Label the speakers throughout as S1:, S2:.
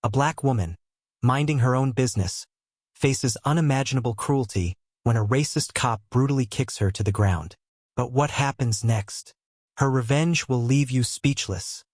S1: A black woman, minding her own business, faces unimaginable cruelty when a racist cop brutally kicks her to the ground. But what happens next? Her revenge will leave you speechless.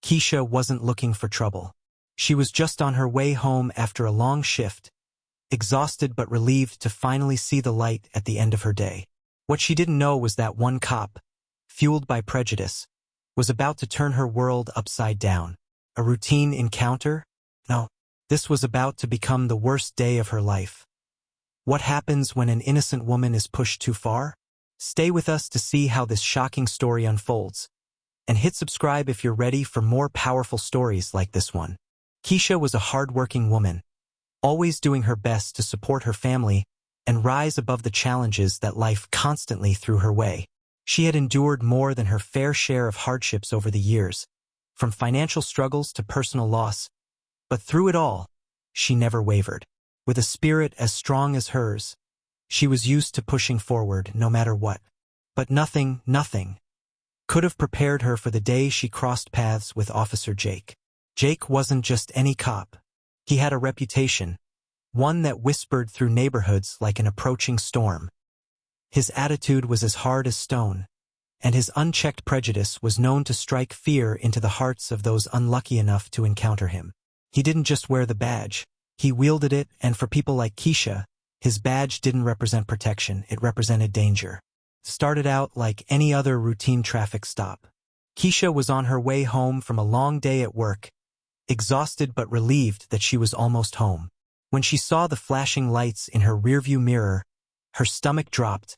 S1: Keisha wasn't looking for trouble. She was just on her way home after a long shift, exhausted but relieved to finally see the light at the end of her day. What she didn't know was that one cop, fueled by prejudice, was about to turn her world upside down. A routine encounter? No, this was about to become the worst day of her life. What happens when an innocent woman is pushed too far? Stay with us to see how this shocking story unfolds, and hit subscribe if you're ready for more powerful stories like this one. Keisha was a hard-working woman, always doing her best to support her family and rise above the challenges that life constantly threw her way. She had endured more than her fair share of hardships over the years, from financial struggles to personal loss, but through it all, she never wavered. With a spirit as strong as hers, she was used to pushing forward no matter what. But nothing could have prepared her for the day she crossed paths with Officer Jake. Jake wasn't just any cop. He had a reputation, one that whispered through neighborhoods like an approaching storm. His attitude was as hard as stone, and his unchecked prejudice was known to strike fear into the hearts of those unlucky enough to encounter him. He didn't just wear the badge, he wielded it, and for people like Keisha, his badge didn't represent protection, it represented danger. Started out like any other routine traffic stop. Keisha was on her way home from a long day at work, exhausted but relieved that she was almost home. When she saw the flashing lights in her rearview mirror, her stomach dropped,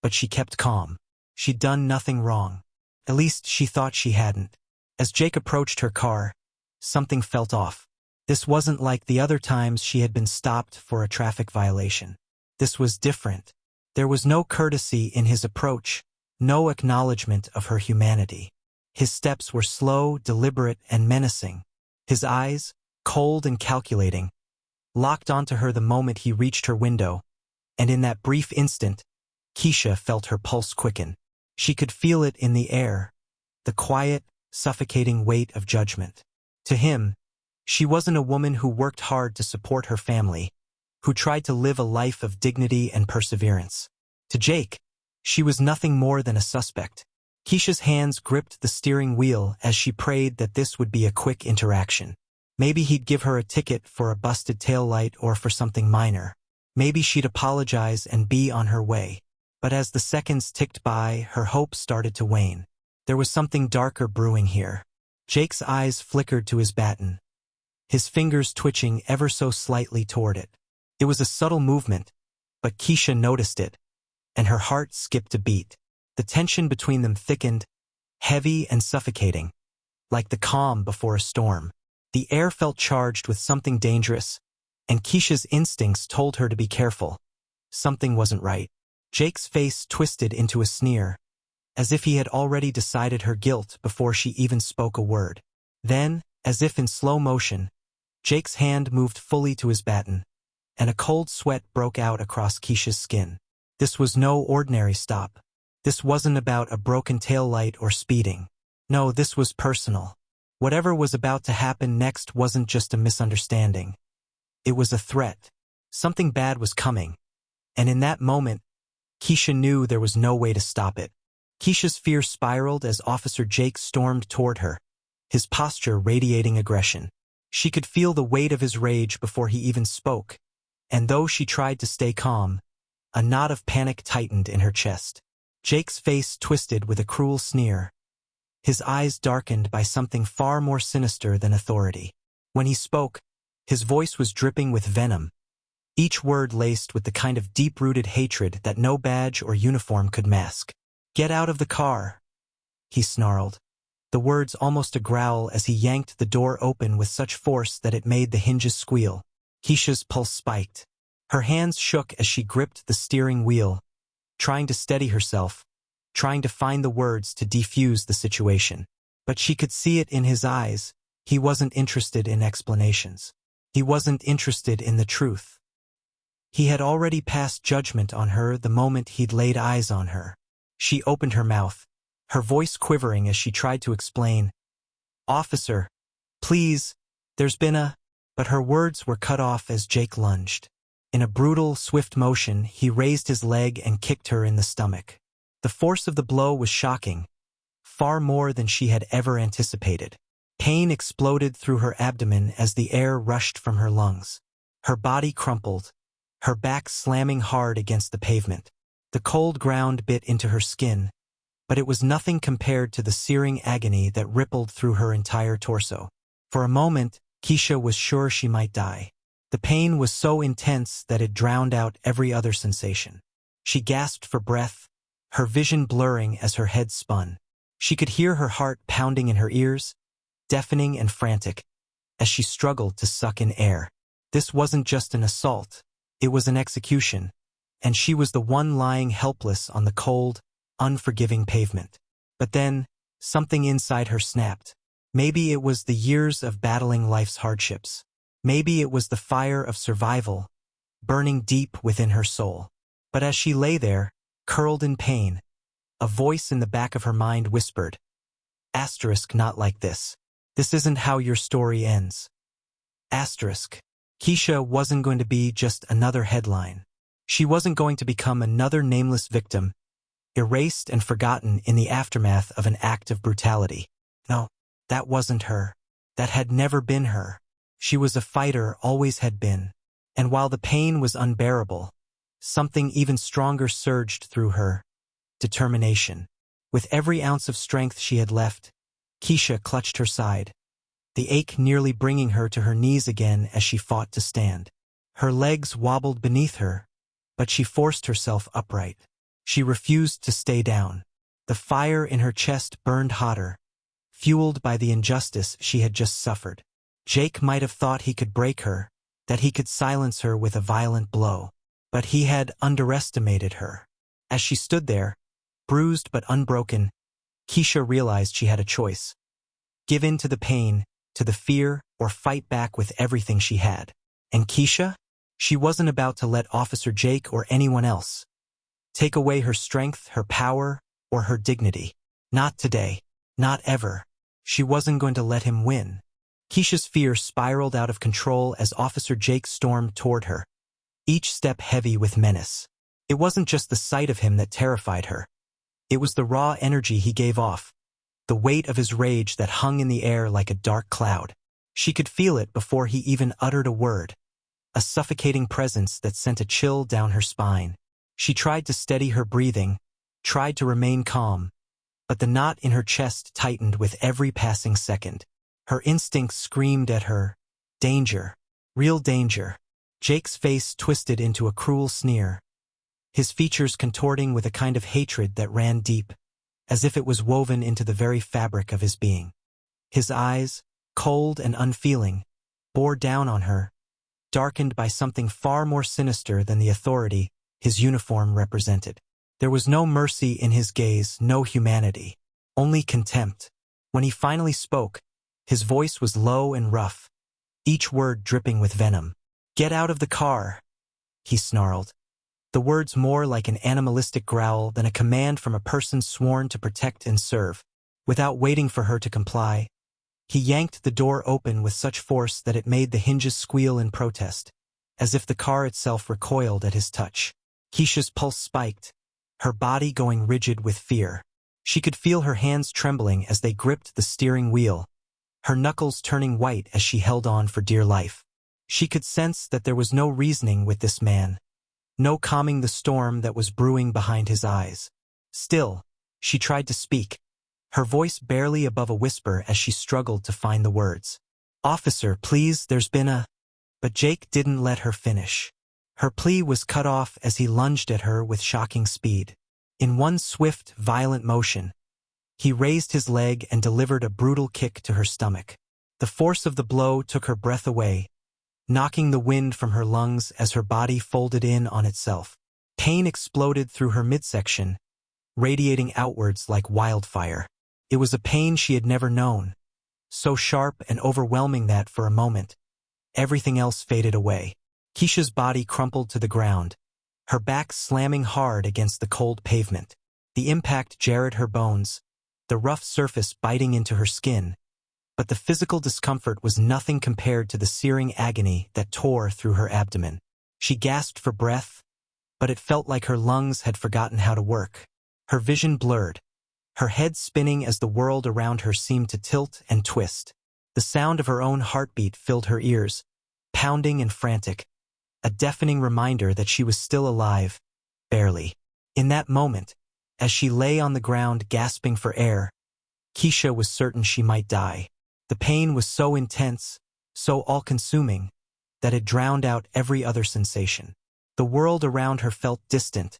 S1: but she kept calm. She'd done nothing wrong. At least she thought she hadn't. As Jake approached her car, something felt off. This wasn't like the other times she had been stopped for a traffic violation. This was different. There was no courtesy in his approach, no acknowledgement of her humanity. His steps were slow, deliberate, and menacing. His eyes, cold and calculating, locked onto her the moment he reached her window, and in that brief instant, Keisha felt her pulse quicken. She could feel it in the air, the quiet, suffocating weight of judgment. To him, she wasn't a woman who worked hard to support her family, who tried to live a life of dignity and perseverance. To Jake, she was nothing more than a suspect. Keisha's hands gripped the steering wheel as she prayed that this would be a quick interaction. Maybe he'd give her a ticket for a busted taillight or for something minor. Maybe she'd apologize and be on her way. But as the seconds ticked by, her hopes started to wane. There was something darker brewing here. Jake's eyes flickered to his baton, his fingers twitching ever so slightly toward it. It was a subtle movement, but Keisha noticed it, and her heart skipped a beat. The tension between them thickened, heavy and suffocating, like the calm before a storm. The air felt charged with something dangerous, and Keisha's instincts told her to be careful. Something wasn't right. Jake's face twisted into a sneer, as if he had already decided her guilt before she even spoke a word. Then, as if in slow motion, Jake's hand moved fully to his baton, and a cold sweat broke out across Keisha's skin. This was no ordinary stop. This wasn't about a broken taillight or speeding. No, this was personal. Whatever was about to happen next wasn't just a misunderstanding. It was a threat. Something bad was coming. And in that moment, Keisha knew there was no way to stop it. Keisha's fear spiraled as Officer Jake stormed toward her, his posture radiating aggression. She could feel the weight of his rage before he even spoke, and though she tried to stay calm, a knot of panic tightened in her chest. Jake's face twisted with a cruel sneer, his eyes darkened by something far more sinister than authority. When he spoke, his voice was dripping with venom, each word laced with the kind of deep-rooted hatred that no badge or uniform could mask. "Get out of the car," he snarled, the words almost a growl as he yanked the door open with such force that it made the hinges squeal. Keisha's pulse spiked. Her hands shook as she gripped the steering wheel, trying to steady herself, trying to find the words to defuse the situation. But she could see it in his eyes. He wasn't interested in explanations. He wasn't interested in the truth. He had already passed judgment on her the moment he'd laid eyes on her. She opened her mouth, her voice quivering as she tried to explain. "Officer, please, there's been a..." But her words were cut off as Jake lunged. In a brutal, swift motion, he raised his leg and kicked her in the stomach. The force of the blow was shocking, far more than she had ever anticipated. Pain exploded through her abdomen as the air rushed from her lungs. Her body crumpled, her back slamming hard against the pavement. The cold ground bit into her skin, but it was nothing compared to the searing agony that rippled through her entire torso. For a moment, Keisha was sure she might die. The pain was so intense that it drowned out every other sensation. She gasped for breath, her vision blurring as her head spun. She could hear her heart pounding in her ears, deafening and frantic, as she struggled to suck in air. This wasn't just an assault, it was an execution, and she was the one lying helpless on the cold, unforgiving pavement. But then, something inside her snapped. Maybe it was the years of battling life's hardships. Maybe it was the fire of survival, burning deep within her soul. But as she lay there, curled in pain, a voice in the back of her mind whispered, "Asterisk, not like this. This isn't how your story ends." Asterisk. Keisha wasn't going to be just another headline. She wasn't going to become another nameless victim, erased and forgotten in the aftermath of an act of brutality. No, that wasn't her. That had never been her. She was a fighter, always had been. And while the pain was unbearable, something even stronger surged through her. Determination. With every ounce of strength she had left, Keisha clutched her side, the ache nearly bringing her to her knees again as she fought to stand. Her legs wobbled beneath her, but she forced herself upright. She refused to stay down. The fire in her chest burned hotter, fueled by the injustice she had just suffered. Jake might have thought he could break her, that he could silence her with a violent blow. But he had underestimated her. As she stood there, bruised but unbroken, Keisha realized she had a choice. Give in to the pain, to the fear, or fight back with everything she had. And Keisha? She wasn't about to let Officer Jake or anyone else take away her strength, her power, or her dignity. Not today. Not ever. She wasn't going to let him win. Keisha's fear spiraled out of control as Officer Jake stormed toward her, each step heavy with menace. It wasn't just the sight of him that terrified her. It was the raw energy he gave off, the weight of his rage that hung in the air like a dark cloud. She could feel it before he even uttered a word, a suffocating presence that sent a chill down her spine. She tried to steady her breathing, tried to remain calm, but the knot in her chest tightened with every passing second. Her instincts screamed at her, danger, real danger. Jake's face twisted into a cruel sneer, his features contorting with a kind of hatred that ran deep, as if it was woven into the very fabric of his being. His eyes, cold and unfeeling, bore down on her, darkened by something far more sinister than the authority his uniform represented. There was no mercy in his gaze, no humanity, only contempt. When he finally spoke, his voice was low and rough, each word dripping with venom. "Get out of the car," he snarled, the words more like an animalistic growl than a command from a person sworn to protect and serve. Without waiting for her to comply, he yanked the door open with such force that it made the hinges squeal in protest, as if the car itself recoiled at his touch. Keisha's pulse spiked, her body going rigid with fear. She could feel her hands trembling as they gripped the steering wheel, her knuckles turning white as she held on for dear life. She could sense that there was no reasoning with this man, no calming the storm that was brewing behind his eyes. Still, she tried to speak, her voice barely above a whisper as she struggled to find the words. "Officer, please, there's been a—" But Jake didn't let her finish. Her plea was cut off as he lunged at her with shocking speed. In one swift, violent motion, he raised his leg and delivered a brutal kick to her stomach. The force of the blow took her breath away, knocking the wind from her lungs as her body folded in on itself. Pain exploded through her midsection, radiating outwards like wildfire. It was a pain she had never known, so sharp and overwhelming that for a moment, everything else faded away. Keisha's body crumpled to the ground, her back slamming hard against the cold pavement. The impact jarred her bones, the rough surface biting into her skin, but the physical discomfort was nothing compared to the searing agony that tore through her abdomen. She gasped for breath, but it felt like her lungs had forgotten how to work. Her vision blurred, her head spinning as the world around her seemed to tilt and twist. The sound of her own heartbeat filled her ears, pounding and frantic, a deafening reminder that she was still alive, barely. In that moment, as she lay on the ground gasping for air, Keisha was certain she might die. The pain was so intense, so all-consuming, that it drowned out every other sensation. The world around her felt distant,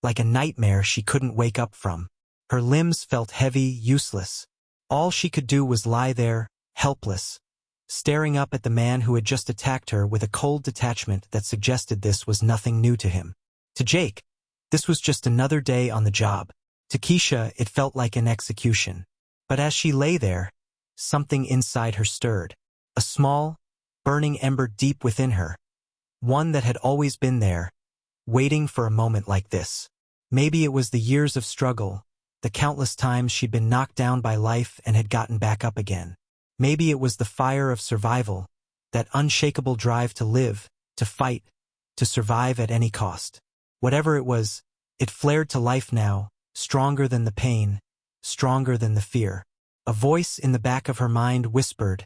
S1: like a nightmare she couldn't wake up from. Her limbs felt heavy, useless. All she could do was lie there, helpless, staring up at the man who had just attacked her with a cold detachment that suggested this was nothing new to him. To Jake, this was just another day on the job. To Keisha, it felt like an execution. But as she lay there, something inside her stirred. A small, burning ember deep within her. One that had always been there, waiting for a moment like this. Maybe it was the years of struggle, the countless times she'd been knocked down by life and had gotten back up again. Maybe it was the fire of survival, that unshakable drive to live, to fight, to survive at any cost. Whatever it was, it flared to life now, stronger than the pain, stronger than the fear. A voice in the back of her mind whispered,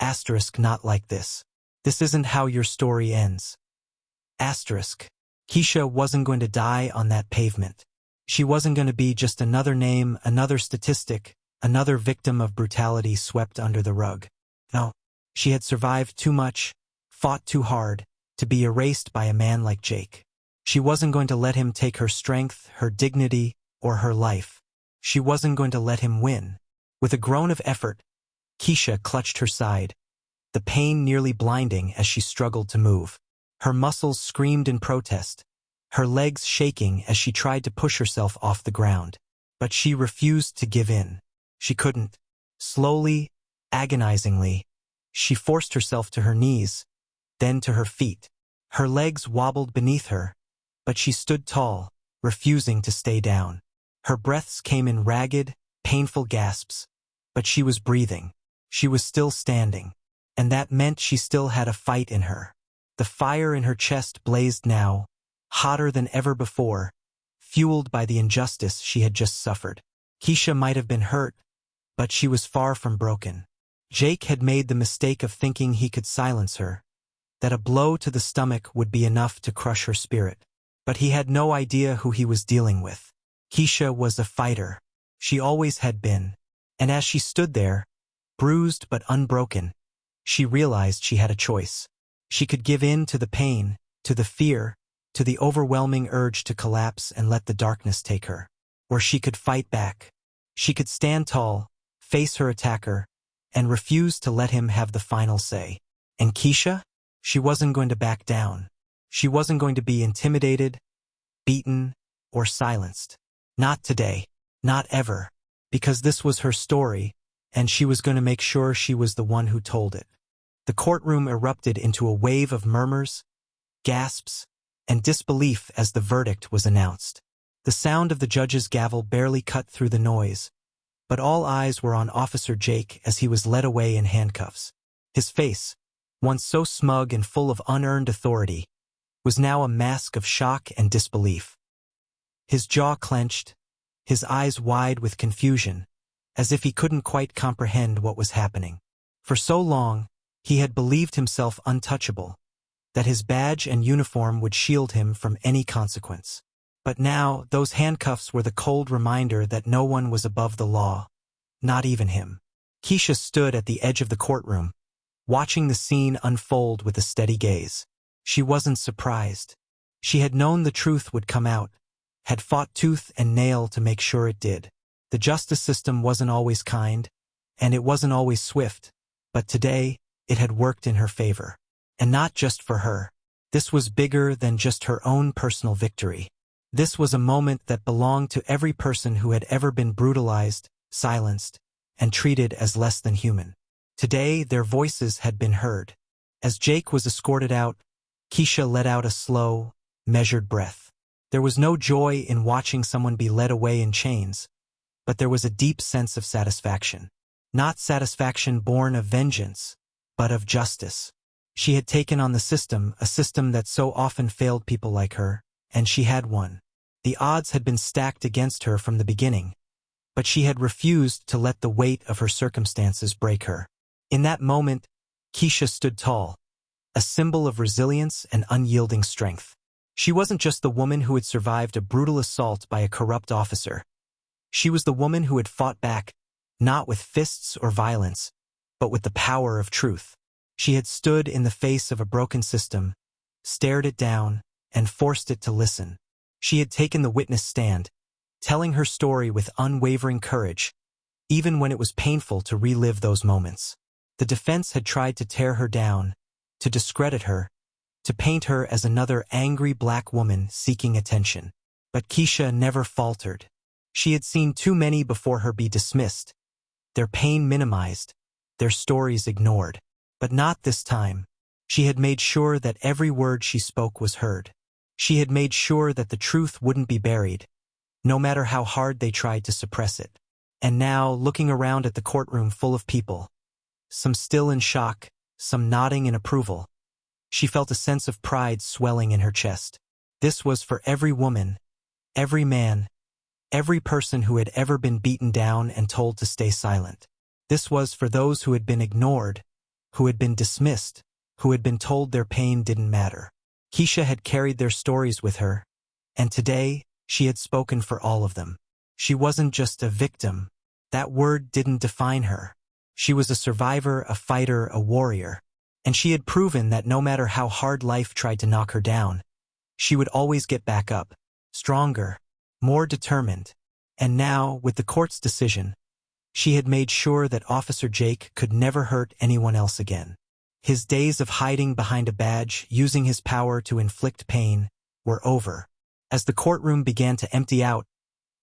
S1: "Asterisk, not like this. This isn't how your story ends." Asterisk. Keisha wasn't going to die on that pavement. She wasn't going to be just another name, another statistic, another victim of brutality swept under the rug. No, she had survived too much, fought too hard, to be erased by a man like Jake. She wasn't going to let him take her strength, her dignity, or her life. She wasn't going to let him win. With a groan of effort, Keisha clutched her side, the pain nearly blinding as she struggled to move. Her muscles screamed in protest, her legs shaking as she tried to push herself off the ground. But she refused to give in. She couldn't. Slowly, agonizingly, she forced herself to her knees, then to her feet. Her legs wobbled beneath her, but she stood tall, refusing to stay down. Her breaths came in ragged, painful gasps, but she was breathing. She was still standing, and that meant she still had a fight in her. The fire in her chest blazed now, hotter than ever before, fueled by the injustice she had just suffered. Keisha might have been hurt, but she was far from broken. Jake had made the mistake of thinking he could silence her, that a blow to the stomach would be enough to crush her spirit. But he had no idea who he was dealing with. Keisha was a fighter. She always had been. And as she stood there, bruised but unbroken, she realized she had a choice. She could give in to the pain, to the fear, to the overwhelming urge to collapse and let the darkness take her. Or she could fight back. She could stand tall, face her attacker, and refuse to let him have the final say. And Keisha? She wasn't going to back down. She wasn't going to be intimidated, beaten, or silenced. Not today. Not ever. Because this was her story, and she was going to make sure she was the one who told it. The courtroom erupted into a wave of murmurs, gasps, and disbelief as the verdict was announced. The sound of the judge's gavel barely cut through the noise, but all eyes were on Officer Jake as he was led away in handcuffs. His face, once so smug and full of unearned authority, was now a mask of shock and disbelief. His jaw clenched, his eyes wide with confusion, as if he couldn't quite comprehend what was happening. For so long, he had believed himself untouchable, that his badge and uniform would shield him from any consequence. But now, those handcuffs were the cold reminder that no one was above the law, not even him. Keisha stood at the edge of the courtroom, watching the scene unfold with a steady gaze. She wasn't surprised. She had known the truth would come out, had fought tooth and nail to make sure it did. The justice system wasn't always kind, and it wasn't always swift, but today, it had worked in her favor. And not just for her. This was bigger than just her own personal victory. This was a moment that belonged to every person who had ever been brutalized, silenced, and treated as less than human. Today, their voices had been heard. As Jake was escorted out, Keisha let out a slow, measured breath. There was no joy in watching someone be led away in chains, but there was a deep sense of satisfaction. not satisfaction born of vengeance, but of justice. She had taken on the system, a system that so often failed people like her, and she had won. The odds had been stacked against her from the beginning, but she had refused to let the weight of her circumstances break her. In that moment, Keisha stood tall, a symbol of resilience and unyielding strength. She wasn't just the woman who had survived a brutal assault by a corrupt officer. She was the woman who had fought back, not with fists or violence, but with the power of truth. She had stood in the face of a broken system, stared it down, and forced it to listen. She had taken the witness stand, telling her story with unwavering courage, even when it was painful to relive those moments. The defense had tried to tear her down, to discredit her, to paint her as another angry black woman seeking attention. But Keisha never faltered. She had seen too many before her be dismissed, their pain minimized, their stories ignored. But not this time. She had made sure that every word she spoke was heard. She had made sure that the truth wouldn't be buried, no matter how hard they tried to suppress it. And now, looking around at the courtroom full of people, some still in shock, some nodding in approval, she felt a sense of pride swelling in her chest. This was for every woman, every man, every person who had ever been beaten down and told to stay silent. This was for those who had been ignored, who had been dismissed, who had been told their pain didn't matter. Keisha had carried their stories with her, and today she had spoken for all of them. She wasn't just a victim. That word didn't define her. She was a survivor, a fighter, a warrior, and she had proven that no matter how hard life tried to knock her down, she would always get back up, stronger, more determined. And now, with the court's decision, she had made sure that Officer Jake could never hurt anyone else again. His days of hiding behind a badge, using his power to inflict pain, were over. As the courtroom began to empty out,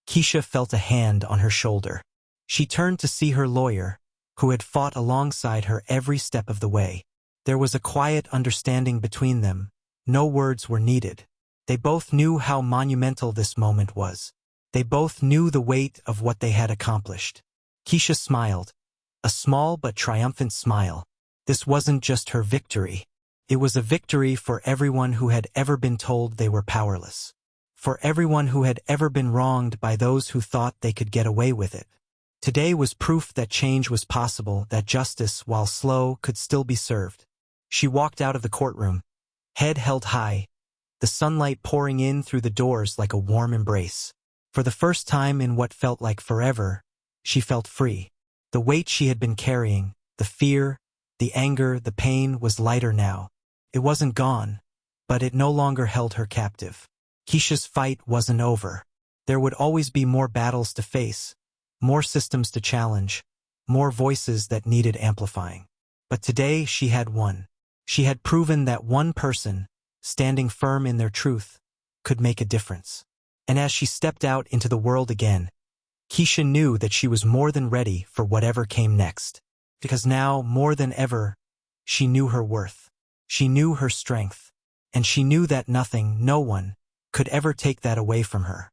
S1: Keisha felt a hand on her shoulder. She turned to see her lawyer, who had fought alongside her every step of the way. There was a quiet understanding between them. No words were needed. They both knew how monumental this moment was. They both knew the weight of what they had accomplished. Keisha smiled, a small but triumphant smile. This wasn't just her victory. It was a victory for everyone who had ever been told they were powerless. For everyone who had ever been wronged by those who thought they could get away with it. Today was proof that change was possible, that justice, while slow, could still be served. She walked out of the courtroom, head held high, the sunlight pouring in through the doors like a warm embrace. For the first time in what felt like forever, she felt free. The weight she had been carrying, the fear, the anger, the pain was lighter now. It wasn't gone, but it no longer held her captive. Keisha's fight wasn't over. There would always be more battles to face, more systems to challenge, more voices that needed amplifying. But today she had won. She had proven that one person, standing firm in their truth, could make a difference. And as she stepped out into the world again, Keisha knew that she was more than ready for whatever came next. Because now, more than ever, she knew her worth. She knew her strength. And she knew that nothing, no one, could ever take that away from her.